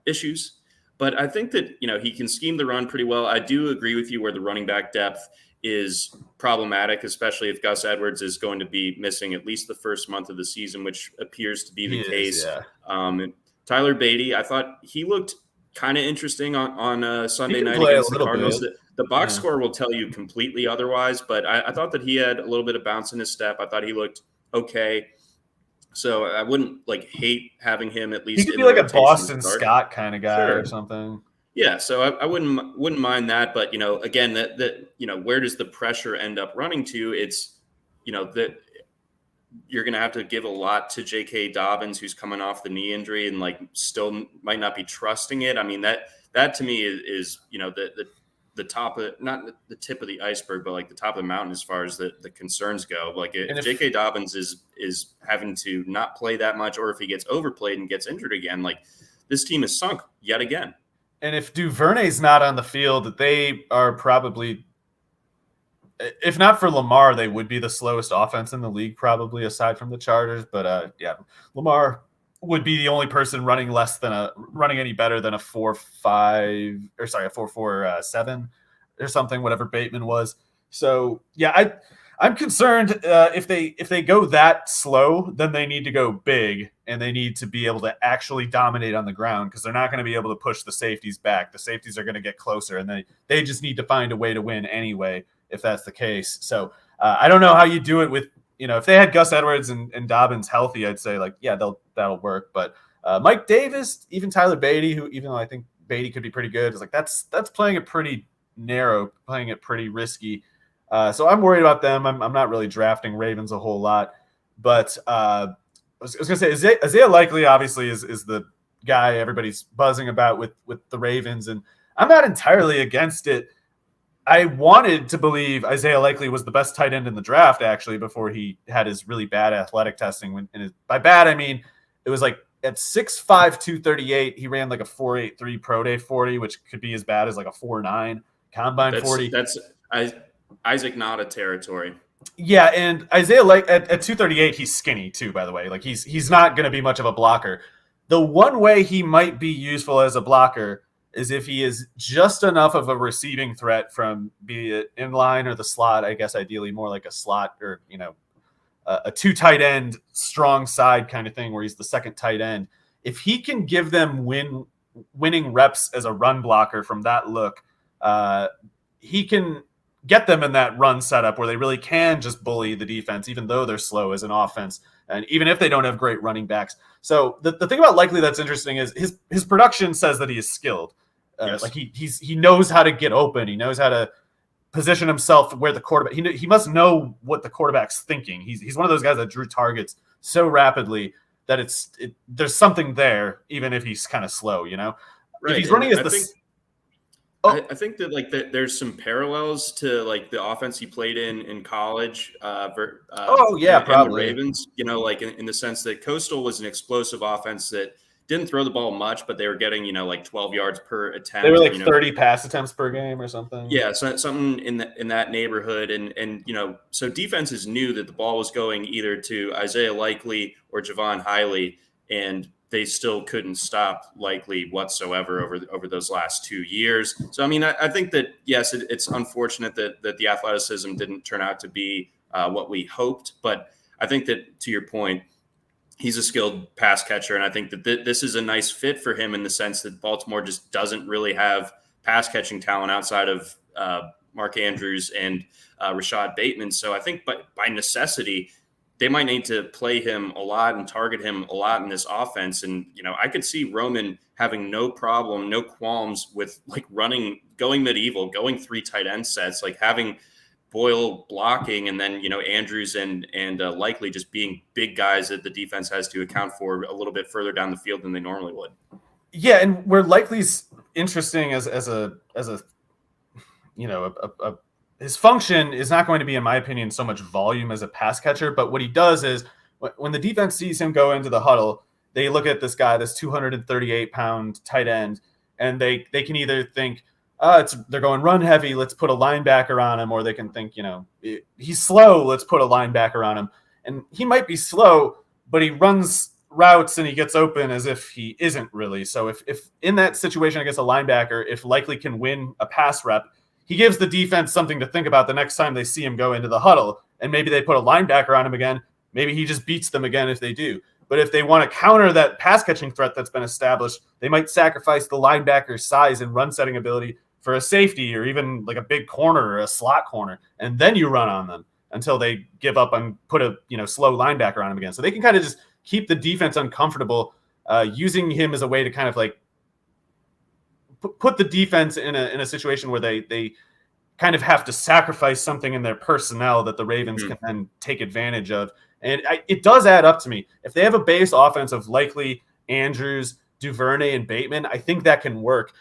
issues, but I think that he can scheme the run pretty well. I do agree with you where the running back depth is problematic, especially if Gus Edwards is going to be missing at least the first month of the season, which appears to be the case. And Tyler Beatty, I thought he looked kind of interesting on Sunday night against the Cardinals. The box score will tell you completely otherwise, but I thought that he had a little bit of bounce in his step. I thought he looked okay. So I wouldn't hate having him at least. He could be like a Boston Scott kind of guy or something. Yeah, so I wouldn't mind that, but again, that where does the pressure end up running to? It's that you're going to have to give a lot to J.K. Dobbins, who's coming off the knee injury and still might not be trusting it. I mean, that to me is the top of not the tip of the iceberg, but the top of the mountain as far as the concerns go. If J.K. Dobbins is having to not play that much, or if he gets overplayed and gets injured again, this team is sunk yet again. And if Duvernay's not on the field, they are probably, if not for Lamar, they would be the slowest offense in the league, probably, aside from the Chargers. But Lamar would be the only person running any better than a 4.5 or sorry, a 4.47 or something, whatever Bateman was. So I'm concerned if they go that slow, then they need to go big, and they need to be able to actually dominate on the ground, because they're not going to be able to push the safeties back. The safeties are going to get closer, and they just need to find a way to win anyway, if that's the case. So I don't know how you do it with, if they had Gus Edwards and Dobbins healthy, I'd say that'll work. But Mike Davis, even Tyler Beatty, who, even though I think Beatty could be pretty good, is that's playing it pretty narrow, playing it pretty risky. So I'm worried about them. I'm not really drafting Ravens a whole lot, but I was going to say Isaiah Likely obviously is the guy everybody's buzzing about with the Ravens, and I'm not entirely against it. I wanted to believe Isaiah Likely was the best tight end in the draft, actually, before he had his really bad athletic testing. By bad, I mean it was at 6'5", 238, he ran a 4.83 pro day 40, which could be as bad as a 4.9 combine 40. That's Isaac Nada territory. Yeah, and Isaiah at 238, he's skinny too, by the way. He's not going to be much of a blocker. The one way he might be useful as a blocker is if he is just enough of a receiving threat from, be it in line or the slot, I guess ideally more like a slot, or a 2 tight end strong side kind of thing, where he's the second tight end. If he can give them winning reps as a run blocker from that look, he can get them in that run setup where they really can just bully the defense, even though they're slow as an offense, and even if they don't have great running backs. So the thing about Likely that's interesting is his production says that he is skilled. Yes. He knows how to get open. He knows how to position himself where the quarterback. He must know what the quarterback's thinking. He's one of those guys that drew targets so rapidly that there's something there, even if he's kind of slow. Right. If he's running I think that there's some parallels to the offense he played in college. Probably the Ravens. In the sense that Coastal was an explosive offense that didn't throw the ball much, but they were getting, like 12 yards per attempt. They were like 30 pass attempts per game or something. Yeah, so something in that neighborhood. And so defenses knew that the ball was going either to Isaiah Likely or Javon Hiley, and they still couldn't stop Likely whatsoever over those last 2 years. So, I mean, I think that, yes, it's unfortunate that the athleticism didn't turn out to be what we hoped. But I think that, to your point, he's a skilled pass catcher. And I think that this is a nice fit for him in the sense that Baltimore just doesn't really have pass catching talent outside of Mark Andrews and Rashad Bateman. So I think by necessity, they might need to play him a lot and target him a lot in this offense. And, I could see Roman having no problem, no qualms with like going medieval, going 3 tight end sets, like having Boyle blocking, and then, Andrews and Likely just being big guys that the defense has to account for a little bit further down the field than they normally would. Yeah. And where Likely's interesting as a his function is not going to be, in my opinion, so much volume as a pass catcher. But what he does is when the defense sees him go into the huddle, they look at this guy, this 238-pound tight end, and they can either think, they're going run heavy, let's put a linebacker on him, or they can think, he's slow, let's put a linebacker on him. And he might be slow, but he runs routes and he gets open as if he isn't really. So if in that situation against a linebacker, if Likely can win a pass rep, he gives the defense something to think about the next time they see him go into the huddle. And maybe they put a linebacker on him again. Maybe he just beats them again if they do. But if they want to counter that pass catching threat that's been established, they might sacrifice the linebacker's size and run setting ability for a safety or even like a big corner or a slot corner. And then you run on them until they give up and put a slow linebacker on him again. So they can kind of just keep the defense uncomfortable, using him as a way to kind of like put the defense in a situation where they kind of have to sacrifice something in their personnel that the Ravens can then take advantage of. And it does add up to me. If they have a base offense of Likely, Andrews, Duvernay, and Bateman, I think that can work,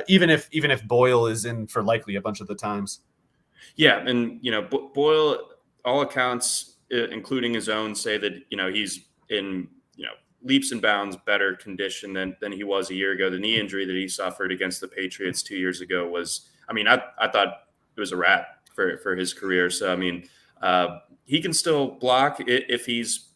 even if Boyle is in for Likely a bunch of the times. Yeah, and Boyle, all accounts, including his own, say that he's in leaps and bounds better condition than he was a year ago. The knee injury that he suffered against the Patriots 2 years ago was, I thought it was a wrap for his career. So, he can still block if he's,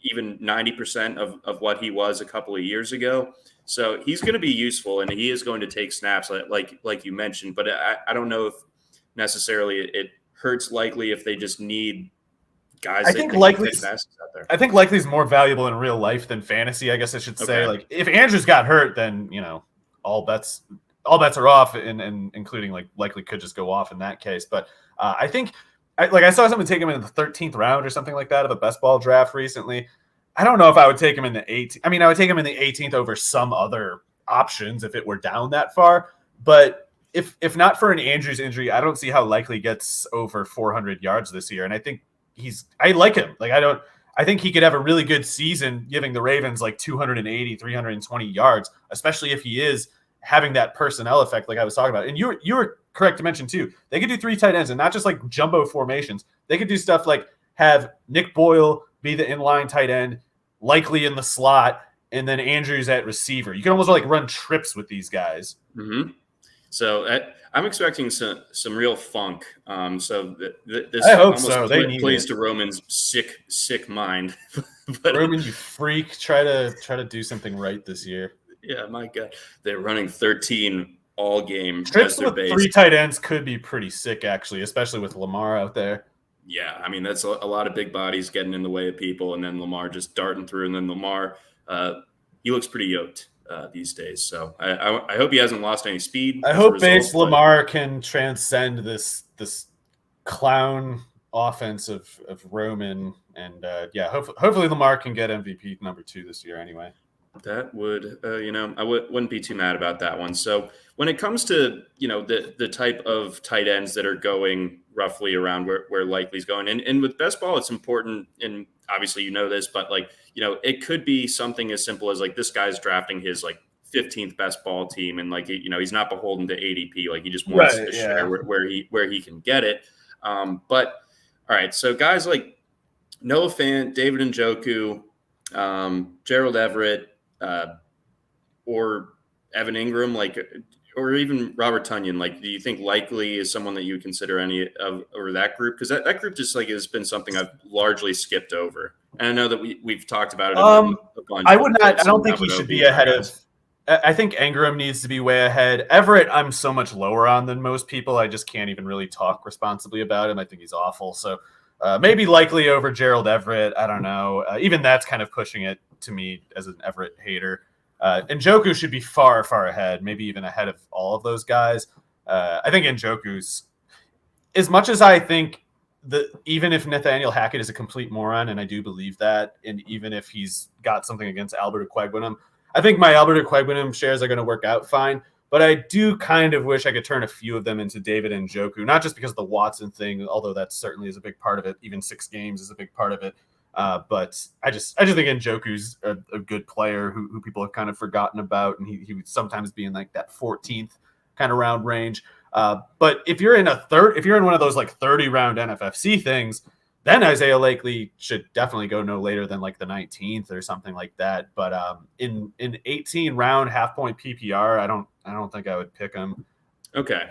even 90% of what he was a couple of years ago. So he's going to be useful, and he is going to take snaps like you mentioned, but I don't know if necessarily it hurts Likely if they just need guys. I think Likely's out there. I think Likely's more valuable in real life than fantasy, I guess I should say. Okay. Like if Andrews got hurt, then all bets are off, and including like Likely could just go off in that case. But I think I saw someone take him in the 13th round or something like that of a best ball draft recently. I don't know if I would take him in the 18th. I would take him in the 18th over some other options if it were down that far. But if not for an Andrews injury, I don't see how Likely gets over 400 yards this year. And I think I like him. I think he could have a really good season giving the Ravens like 280, 320 yards, especially if he is having that personnel effect like I was talking about. And you were correct to mention too, they could do 3 tight ends and not just like jumbo formations. They could do stuff like have Nick Boyle be the inline tight end, Likely in the slot, and then Andrews at receiver. You can almost like run trips with these guys. Mm-hmm. So I'm expecting some real funk. So this I hope so. Plays to Roman's sick mind. But Roman, you freak! Try to do something right this year. Yeah, my God, they're running 13 all game. Trips with base. 3 tight ends could be pretty sick, actually, especially with Lamar out there. Yeah, that's a lot of big bodies getting in the way of people, and then Lamar just darting through, and then Lamar, he looks pretty yoked these days. So I hope he hasn't lost any speed. I hope base Lamar can transcend this clown offense of Roman, and hopefully Lamar can get MVP number 2 this year anyway. That would, I wouldn't be too mad about that one. So when it comes to, the type of tight ends that are going roughly around where Likely's going, and with best ball, it's important, and obviously this, but it could be something as simple as like this guy's drafting his like 15th best ball team, and like he's not beholden to ADP, like he just wants to share where he can get it. But all right, so guys like Noah Fant, David Njoku, Gerald Everett, or Evan Ingram, or even Robert Tonyan? Like, do you think Likely is someone that you would consider any of or that group? Because that group just has been something I've largely skipped over. And I know that we've talked about it a bunch. I would not. I don't think he should be ahead of. I think Ingram needs to be way ahead. Everett, I'm so much lower on than most people. I just can't even really talk responsibly about him. I think he's awful. So maybe Likely over Gerald Everett. I don't know. Even that's kind of pushing it to me as an Everett hater. Njoku should be far, far ahead, maybe even ahead of all of those guys. I think Njoku's, as much as I think that even if Nathaniel Hackett is a complete moron, and I do believe that, and even if he's got something against Albert Okwuegbunam, I think my Albert Okwuegbunam shares are going to work out fine. But I do kind of wish I could turn a few of them into David Njoku, not just because of the Watson thing, although that certainly is a big part of it. Even 6 games is a big part of it. But I just think Njoku's a good player who people have kind of forgotten about, and he would sometimes be in like that 14th kind of round range. But if you're in one of those like 30 round NFFC things, then Isaiah Likely should definitely go no later than like the 19th or something like that. But in 18 round half point PPR, I don't think I would pick him. Okay.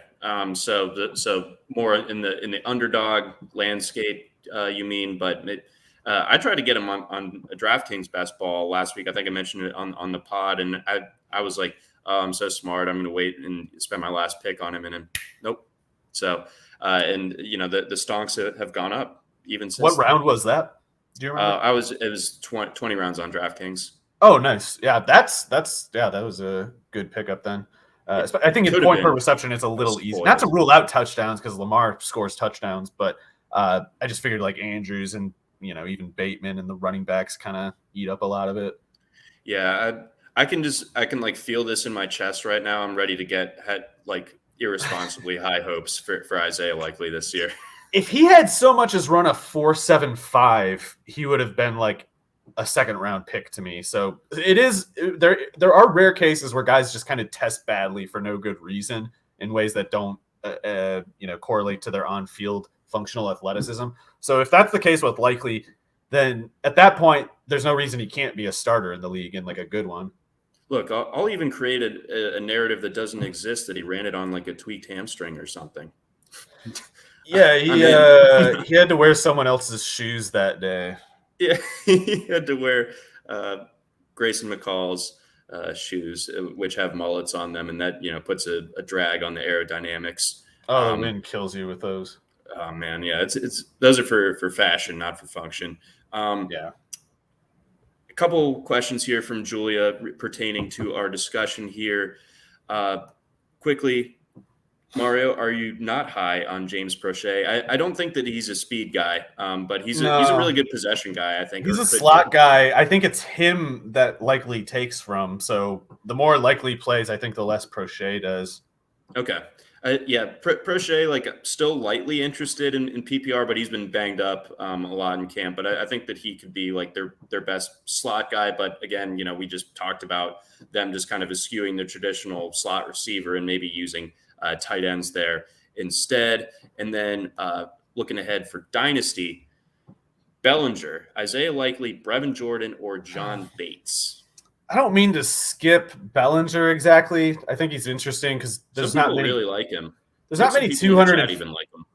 So more in the underdog landscape, you mean? But I tried to get him on a DraftKings best ball last week. I think I mentioned it on the pod, and I was like, oh, I'm so smart. I'm going to wait and spend my last pick on him, and then nope. So and the stonks have gone up even since. What round was that? Do you remember? It was 20 rounds on DraftKings. Oh, nice. Yeah, that was a good pickup then. I think in point per reception, it's a little easy. Not to rule out touchdowns because Lamar scores touchdowns, but I just figured like Andrews and even Bateman and the running backs kind of eat up a lot of it. Yeah, I can like feel this in my chest right now. I'm ready to get like irresponsibly high hopes for Isaiah Likely this year. If he had so much as run a 4.75, he would have been like a second round pick to me. So it is there are rare cases where guys just kind of test badly for no good reason in ways that don't correlate to their on-field functional athleticism. So if that's the case with Likely, then at that point there's no reason he can't be a starter in the league and like a good one. Look, I'll even create a narrative that doesn't exist, that he ran it on like a tweaked hamstring or something. Yeah, he had to wear someone else's shoes that day. Yeah, he had to wear Grayson McCall's shoes, which have mullets on them, and that puts a drag on the aerodynamics. Oh, the wind kills you with those. Oh man, yeah, it's those are for fashion, not for function. Yeah. A couple questions here from Julia pertaining to our discussion here. Quickly. Mario, are you not high on James Prochet? I don't think that he's a speed guy, but he's a really good possession guy, I think. He's a slot guy. I think it's him that Likely takes from. So the more Likely plays, I think the less Prochet does. Okay. Prochet, like, still lightly interested in PPR, but he's been banged up a lot in camp. But I think that he could be like their best slot guy. But again, we just talked about them just kind of eschewing the traditional slot receiver and maybe using tight ends there instead. And then looking ahead for Dynasty, Bellinger, Isaiah Likely, Brevan Jordan, or John Bates. I don't mean to skip Bellinger exactly. I think he's interesting because there's not many really like him. There's not many 200 even like him.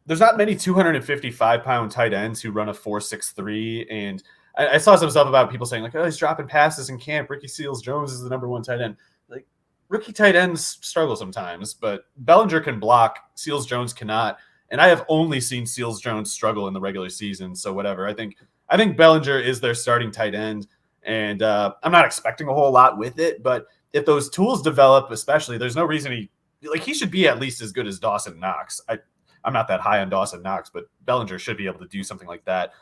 There's not many 255-pound tight ends who run a 4.63, and I saw some stuff about people saying like, oh, he's dropping passes in camp. Ricky Seals-Jones is the number one tight end. Like, rookie tight ends struggle sometimes, but Bellinger can block. Seals-Jones cannot, and I have only seen Seals-Jones struggle in the regular season. So whatever. I think Bellinger is their starting tight end. And I'm not expecting a whole lot with it, but if those tools develop, especially, there's no reason he should be at least as good as Dawson Knox. I'm not that high on Dawson Knox, but Bellinger should be able to do something like that.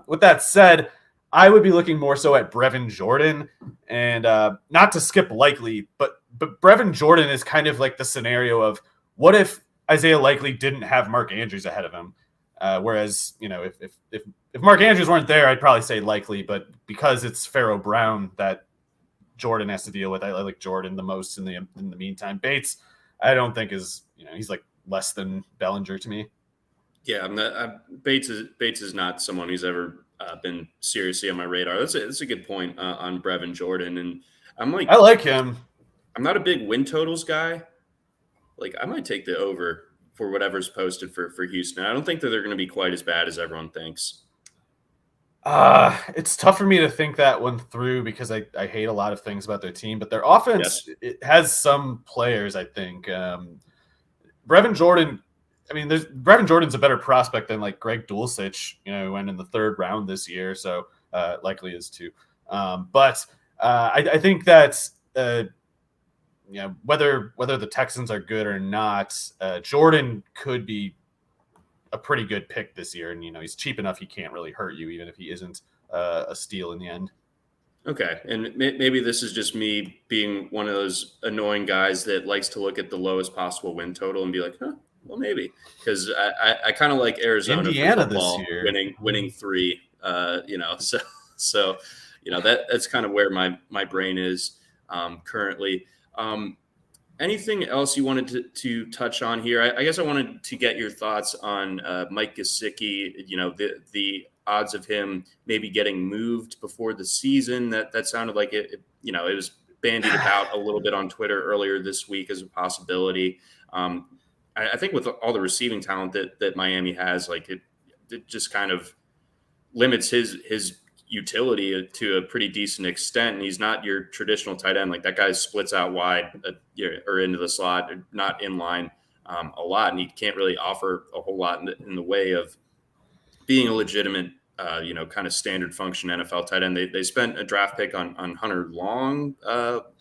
With that said, I would be looking more so at Brevan Jordan, and not to skip Likely, but Brevan Jordan is kind of like the scenario of what if Isaiah Likely didn't have Mark Andrews ahead of him. Whereas, if Mark Andrews weren't there, I'd probably say Likely, but because it's Pharaoh Brown that Jordan has to deal with, I like Jordan the most in the meantime. Bates, I don't think he's like less than Bellinger to me. Yeah, Bates is not someone who's ever been seriously on my radar. That's a good point on Brevan Jordan, and I like him. I'm not a big win totals guy. Like, I might take the over for whatever's posted for Houston. I don't think that they're going to be quite as bad as everyone thinks. It's tough for me to think that one through because I hate a lot of things about their team, but their offense, it has some players, I think. Brevan Jordan, Brevan Jordan's a better prospect than like Greg Dulcich, who went in the 3rd round this year, so likely is too. But I think that whether the Texans are good or not, Jordan could be a pretty good pick this year, and he's cheap enough he can't really hurt you, even if he isn't a steal in the end. Okay, and maybe this is just me being one of those annoying guys that likes to look at the lowest possible win total and be like, well, maybe, because I kind of like Arizona Indiana for football, this year winning 3. So that's kind of where my brain is currently. Anything else you wanted to touch on here? I guess I wanted to get your thoughts on Mike Gosicki. The odds of him maybe getting moved before the season. That sounded like it was bandied about a little bit on Twitter earlier this week as a possibility. I think with all the receiving talent that Miami has, like it just kind of limits his utility to a pretty decent extent, and he's not your traditional tight end. Like, that guy splits out wide or into the slot, not in line a lot, and he can't really offer a whole lot in the way of being a legitimate kind of standard function NFL tight end. They spent a draft pick on Hunter Long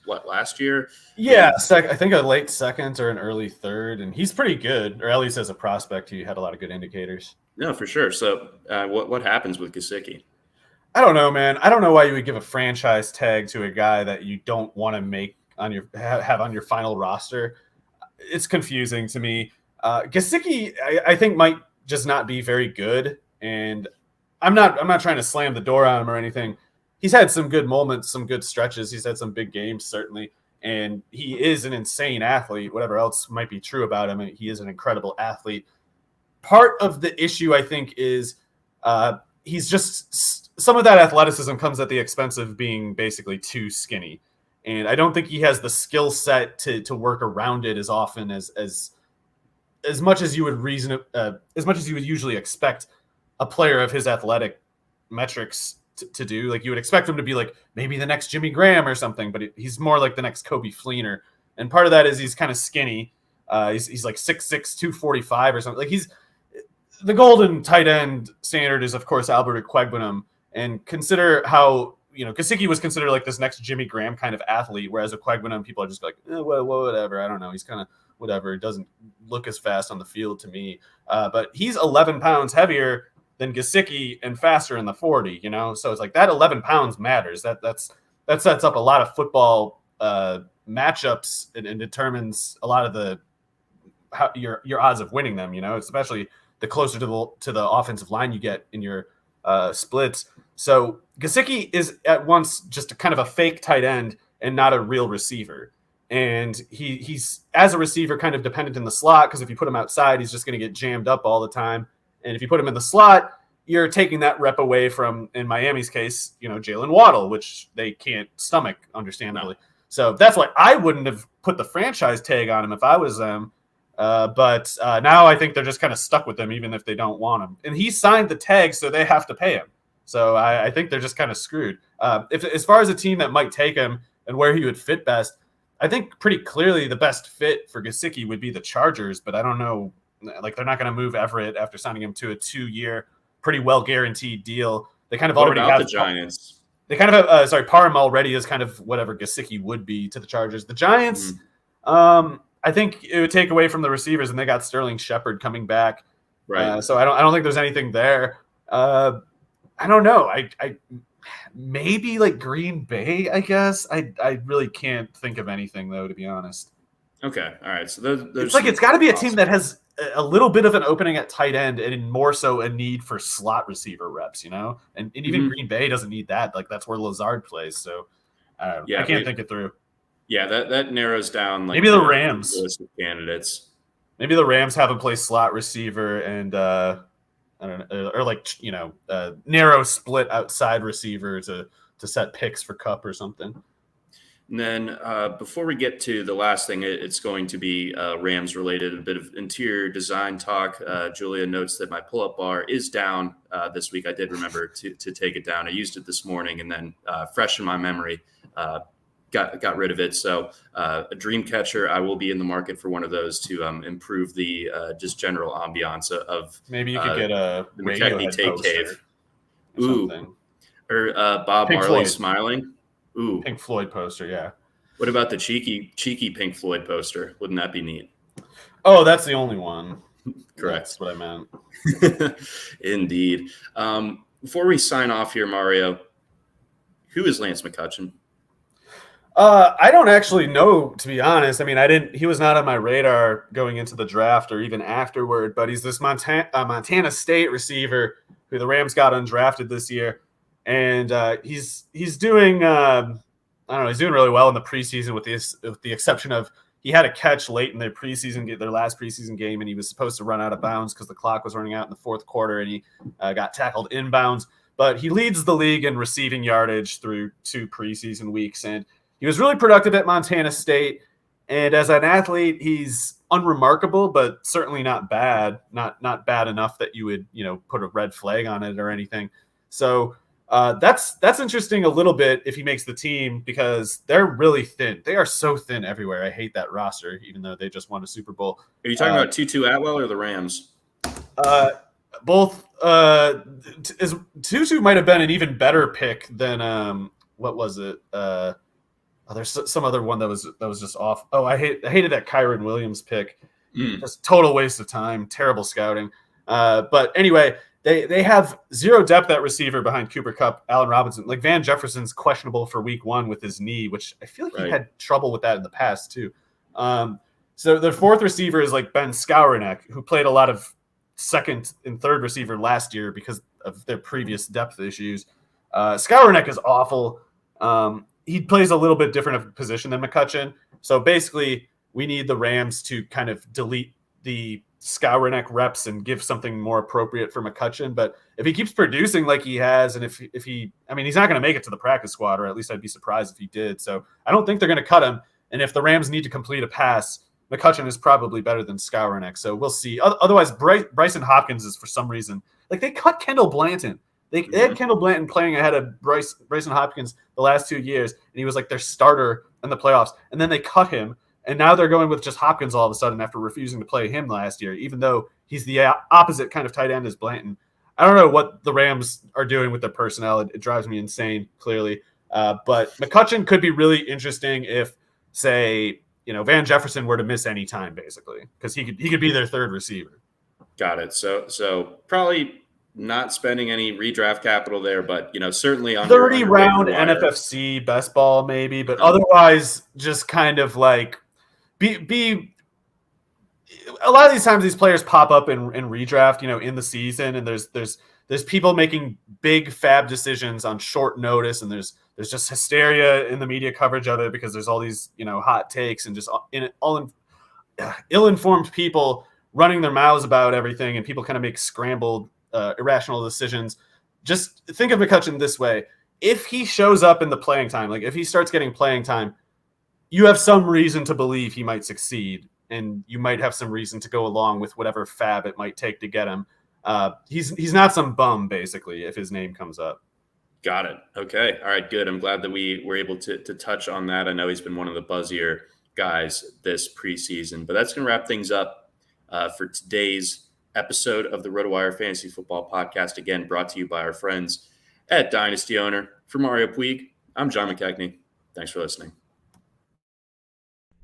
last year? Yeah, I think a late 2nd or an early 3rd, and he's pretty good, or at least as a prospect he had a lot of good indicators. No, for sure. So what happens with Gosicki? I don't know, man. I don't know why you would give a franchise tag to a guy that you don't want to make have on your final roster. It's confusing to me. Gosicki, I think, might just not be very good, and I'm not trying to slam the door on him or anything. He's had some good moments, some good stretches. He's had some big games, certainly, and he is an insane athlete. Whatever else might be true about him, he is an incredible athlete. Part of the issue, I think, is he's just some of that athleticism comes at the expense of being basically too skinny. And I don't think he has the skill set to work around it as often as much as you would as much as you would usually expect a player of his athletic metrics to do. Like, you would expect him to be like maybe the next Jimmy Graham or something, but he's more like the next Kobe Fleener. And part of that is he's kind of skinny. He's like 6'6", 245 or something. Like, the golden tight end standard is, of course, Albert Ekwuegbunam. And consider how, Gosicki was considered like this next Jimmy Graham kind of athlete, whereas Ekwuegbunam, people are just like, well, whatever. I don't know. He's kind of whatever. It doesn't look as fast on the field to me. But he's 11 pounds heavier than Gosicki and faster in the 40, So it's like that 11 pounds matters. That sets up a lot of football matchups and determines a lot of your odds of winning them, especially the closer to the offensive line you get in your splits. So Gosicki is at once just a kind of a fake tight end and not a real receiver. And he's, as a receiver, kind of dependent in the slot, because if you put him outside, he's just going to get jammed up all the time. And if you put him in the slot, you're taking that rep away from, in Miami's case, Jalen Waddle, which they can't stomach, understandably. No. So that's why I wouldn't have put the franchise tag on him if I was them. But now I think they're just kind of stuck with him, even if they don't want him. And he signed the tag, so they have to pay him. So I think they're just kind of screwed. As far as a team that might take him and where he would fit best, I think pretty clearly the best fit for Gosicki would be the Chargers. But I don't know, like, they're not going to move Everett after signing him to a 2-year, pretty well guaranteed deal. They kind of already have the Giants. They kind of have Parham already is kind of whatever Gosicki would be to the Chargers. The Giants, I think it would take away from the receivers, and they got Sterling Shepard coming back. Right. So I don't think there's anything there. I don't know. I maybe like Green Bay, I guess. I really can't think of anything, though, to be honest. Okay. All right. So it's got to be a team that has a little bit of an opening at tight end and more so a need for slot receiver reps, And even Green Bay doesn't need that. Like, that's where Lazard plays. So I can't think it through. Yeah, that narrows down. Like, maybe the Rams list of candidates. Maybe the Rams have him play slot receiver and I don't know, or narrow split outside receiver to set picks for Cup or something. And then before we get to the last thing, it's going to be Rams related, a bit of interior design talk. Julia notes that my pull-up bar is down this week. I did remember to take it down. I used it this morning and then fresh in my memory, got rid of it. So a dream catcher, I will be in the market for one of those to improve the just general ambiance of maybe you could get a the McKechnie Take Cave. Ooh. Or Bob Pink Marley Floyd. Smiling. Ooh. Pink Floyd poster, yeah. What about the cheeky Pink Floyd poster? Wouldn't that be neat? Oh, that's the only one. Correct. That's what I meant. Indeed. Before we sign off here, Mario, who is Lance McCutcheon? I don't actually know, to be honest. I mean, he was not on my radar going into the draft or even afterward, but he's this Montana State receiver who the Rams got undrafted this year. And he's doing I don't know, he's doing really well in the preseason with the exception of he had a catch late in their last preseason game, and he was supposed to run out of bounds because the clock was running out in the fourth quarter, and he got tackled inbounds. But he leads the league in receiving yardage through 2 preseason weeks, and he was really productive at Montana State. And as an athlete, he's unremarkable, but certainly not bad. Not bad enough that you would put a red flag on it or anything. So. That's interesting a little bit if he makes the team, because they're really thin. They are so thin everywhere. I hate that roster, even though they just won a Super Bowl. Are you talking about Tutu Atwell or the Rams? Both. Tutu might have been an even better pick than what was it? There's some other one that was just off. Oh, I hated that Kyron Williams pick. Just total waste of time. Terrible scouting. But anyway. They have zero depth at receiver behind Cooper Kupp, Allen Robinson. Like Van Jefferson's questionable for week 1 with his knee, which I feel like he had trouble with that in the past too. So their fourth receiver is like Ben Skowronek, who played a lot of second and third receiver last year because of their previous depth issues. Skowronek is awful. He plays a little bit different of a position than McCutcheon. So basically, we need the Rams to kind of delete the Skowronek reps and give something more appropriate for McCutcheon. But if he keeps producing like he has, and if he, I mean, he's not going to make it to the practice squad, or at least I'd be surprised if he did. So I don't think they're going to cut him. And if the Rams need to complete a pass, McCutcheon is probably better than Skowronek. So we'll see. Otherwise, Bryson Hopkins is for some reason, like they cut Kendall Blanton. They had Kendall Blanton playing ahead of Bryson Hopkins the last 2 years, and he was like their starter in the playoffs. And then they cut him. And now they're going with just Hopkins all of a sudden after refusing to play him last year, even though he's the opposite kind of tight end as Blanton. I don't know what the Rams are doing with their personnel. It drives me insane, clearly. But McCutcheon could be really interesting if, say, Van Jefferson were to miss any time, basically, because he could be their third receiver. Got it. So probably not spending any redraft capital there, but certainly on 30 round NFFC best ball maybe, but otherwise just kind of like. Be a lot of these times these players pop up in redraft, in the season, and there's people making big fab decisions on short notice, and there's just hysteria in the media coverage of it because there's all these hot takes and just ill-informed people running their mouths about everything, and people kind of make scrambled irrational decisions. Just think of McCutcheon this way: if he shows up in the playing time, like if he starts getting playing time, you have some reason to believe he might succeed, and you might have some reason to go along with whatever fab it might take to get him. He's not some bum, basically, if his name comes up. Got it. Okay. All right, good. I'm glad that we were able to touch on that. I know he's been one of the buzzier guys this preseason, but that's going to wrap things up for today's episode of the RotoWire Fantasy Football Podcast, again, brought to you by our friends at Dynasty Owner. For Mario Puig, I'm John McKechnie. Thanks for listening.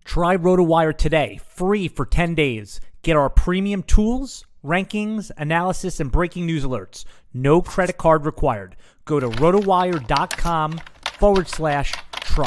Try RotoWire today, free for 10 days. Get our premium tools, rankings, analysis, and breaking news alerts. No credit card required. Go to rotowire.com/